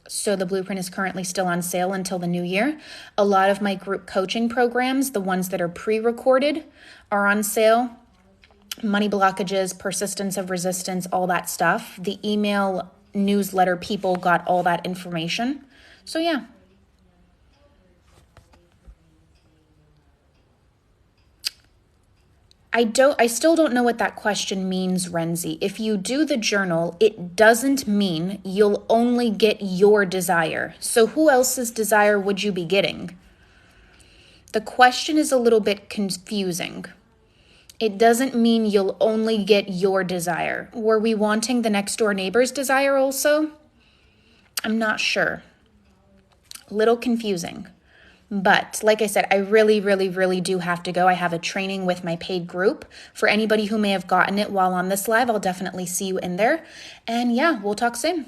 So the blueprint is currently still on sale until the new year. A lot of my group coaching programs, the ones that are pre-recorded, are on sale. Money blockages, persistence of resistance, all that stuff. The email newsletter people got all that information. So yeah. I still don't know what that question means, Renzi. If you do the journal, it doesn't mean you'll only get your desire. So who else's desire would you be getting? The question is a little bit confusing. It doesn't mean you'll only get your desire. Were we wanting the next door neighbor's desire also? I'm not sure. A little confusing. But like I said, I really do have to go. I have a training with my paid group. For anybody who may have gotten it while on this live, I'll definitely see you in there. And yeah, we'll talk soon.